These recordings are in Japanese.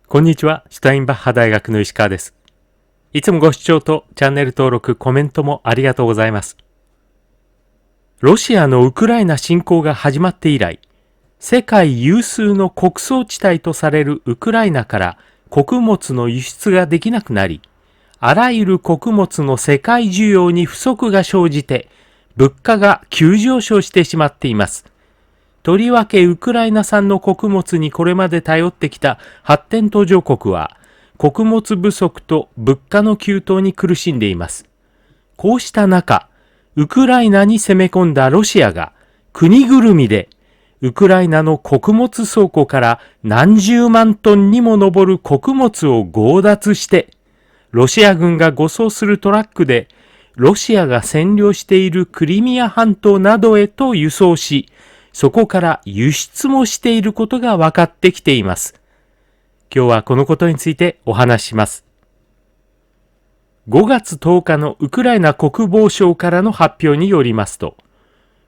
こんにちは、シュタインバッハ大学の石川です。いつもご視聴とチャンネル登録、コメントもありがとうございます。ロシアのウクライナ侵攻が始まって以来、世界有数の穀倉地帯とされるウクライナから穀物の輸出ができなくなり、あらゆる穀物の世界需要に不足が生じて、物価が急上昇してしまっています。とりわけウクライナ産の穀物にこれまで頼ってきた発展途上国は、穀物不足と物価の急騰に苦しんでいます。こうした中、ウクライナに攻め込んだロシアが国ぐるみでウクライナの穀物倉庫から何十万トンにも上る穀物を強奪して、ロシア軍が護送するトラックでロシアが占領しているクリミア半島などへと輸送し、そこから輸出もしていることが分かってきています。今日はこのことについてお話しします。5月10日のウクライナ国防省からの発表によりますと、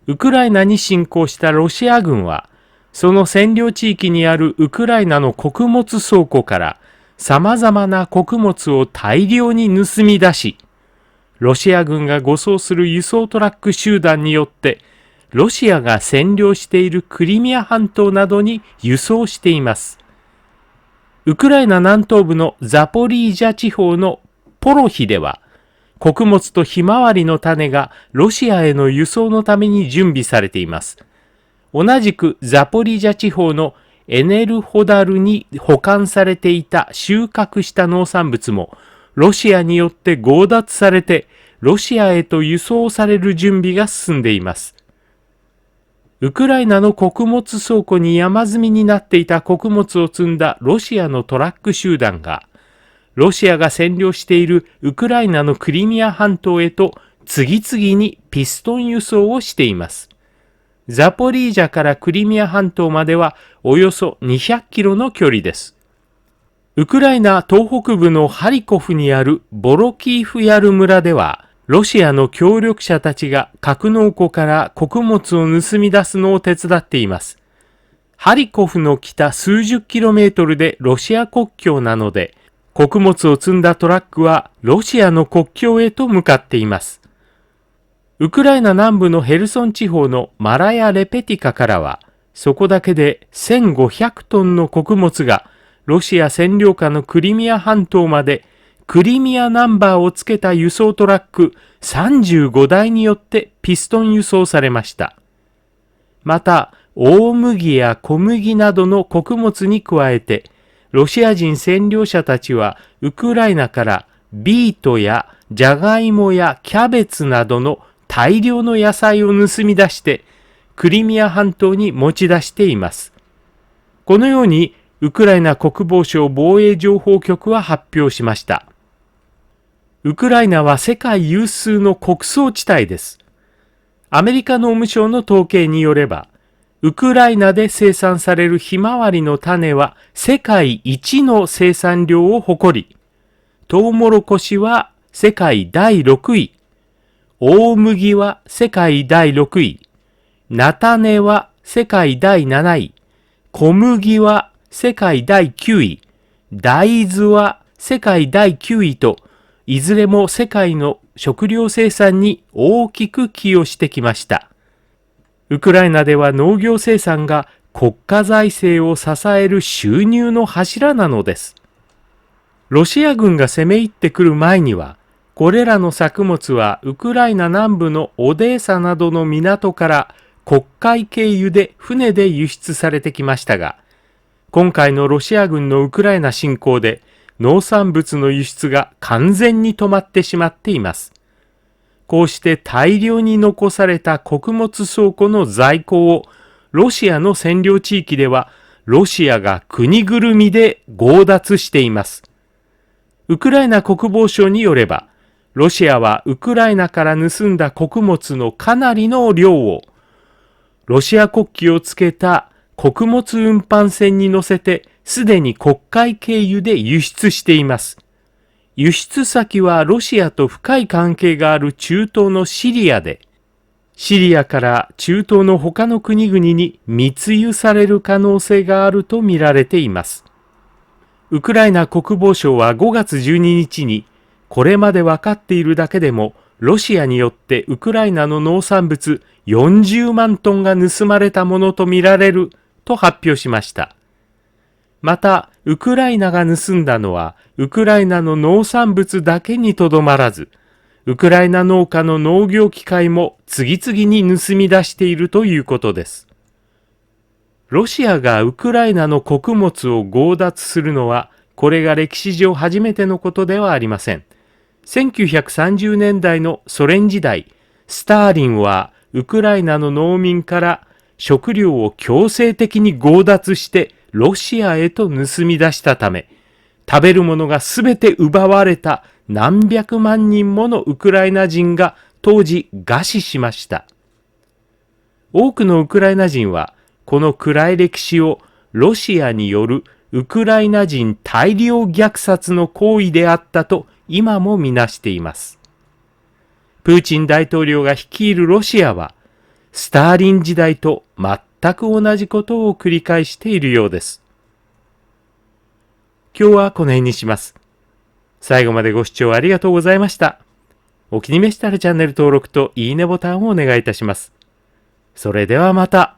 ウクライナに侵攻したロシア軍は、その占領地域にあるウクライナの穀物倉庫から様々な穀物を大量に盗み出し、ロシア軍が護送する輸送トラック集団によってロシアが占領しているクリミア半島などに輸送しています。ウクライナ南東部のザポリージャ地方のポロヒでは、穀物とひまわりの種がロシアへの輸送のために準備されています。同じくザポリージャ地方のエネルホダルに保管されていた収穫した農産物も、ロシアによって強奪されて、ロシアへと輸送される準備が進んでいます。ウクライナの穀物倉庫に山積みになっていた穀物を積んだロシアのトラック集団が、ロシアが占領しているウクライナのクリミア半島へと次々にピストン輸送をしています。ザポリージャからクリミア半島まではおよそ200キロの距離です。ウクライナ東北部のハリコフにあるボロキーフヤル村では、ロシアの協力者たちが格納庫から穀物を盗み出すのを手伝っています。ハリコフの北数十キロメートルでロシア国境なので、穀物を積んだトラックはロシアの国境へと向かっています。ウクライナ南部のヘルソン地方のマラヤ・レペティカからは、そこだけで1500トンの穀物がロシア占領下のクリミア半島までクリミアナンバーをつけた輸送トラック35台によってピストン輸送されました。また、大麦や小麦などの穀物に加えて、ロシア人占領者たちはウクライナからビートやジャガイモやキャベツなどの大量の野菜を盗み出してクリミア半島に持ち出しています。このようにウクライナ国防省防衛情報局は発表しました。ウクライナは世界有数の穀倉地帯です。アメリカ農務省の統計によれば、ウクライナで生産されるひまわりの種は世界一の生産量を誇り、トウモロコシは世界第6位、大麦は世界第6位、菜種は世界第7位、小麦は世界第9位、大豆は世界第9位と、いずれも世界の食料生産に大きく寄与してきました。ウクライナでは農業生産が国家財政を支える収入の柱なのです。ロシア軍が攻め入ってくる前には、これらの作物はウクライナ南部のオデーサなどの港から黒海経由で船で輸出されてきましたが、今回のロシア軍のウクライナ侵攻で農産物の輸出が完全に止まってしまっています。こうして大量に残された穀物倉庫の在庫をロシアの占領地域ではロシアが国ぐるみで強奪しています。ウクライナ国防省によれば、ロシアはウクライナから盗んだ穀物のかなりの量をロシア国旗をつけた穀物運搬船に乗せてすでに黒海経由で輸出しています。輸出先はロシアと深い関係がある中東のシリアで、シリアから中東の他の国々に密輸される可能性があると見られています。ウクライナ国防省は5月12日に、これまで分かっているだけでも、ロシアによってウクライナの農産物40万トンが盗まれたものとみられると発表しました。また、ウクライナが盗んだのは、ウクライナの農産物だけにとどまらず、ウクライナ農家の農業機械も次々に盗み出しているということです。ロシアがウクライナの穀物を強奪するのは、これが歴史上初めてのことではありません。1930年代のソ連時代、スターリンはウクライナの農民から食料を強制的に強奪してロシアへと盗み出したため、食べるものがすべて奪われた何百万人ものウクライナ人が当時餓死しました。多くのウクライナ人は、この暗い歴史をロシアによるウクライナ人大量虐殺の行為であったと今もみなしています。プーチン大統領が率いるロシアは、スターリン時代と全く同じことを繰り返しているようです。今日はこの辺にします。最後までご視聴ありがとうございました。お気に召したらチャンネル登録といいねボタンをお願いいたします。それではまた。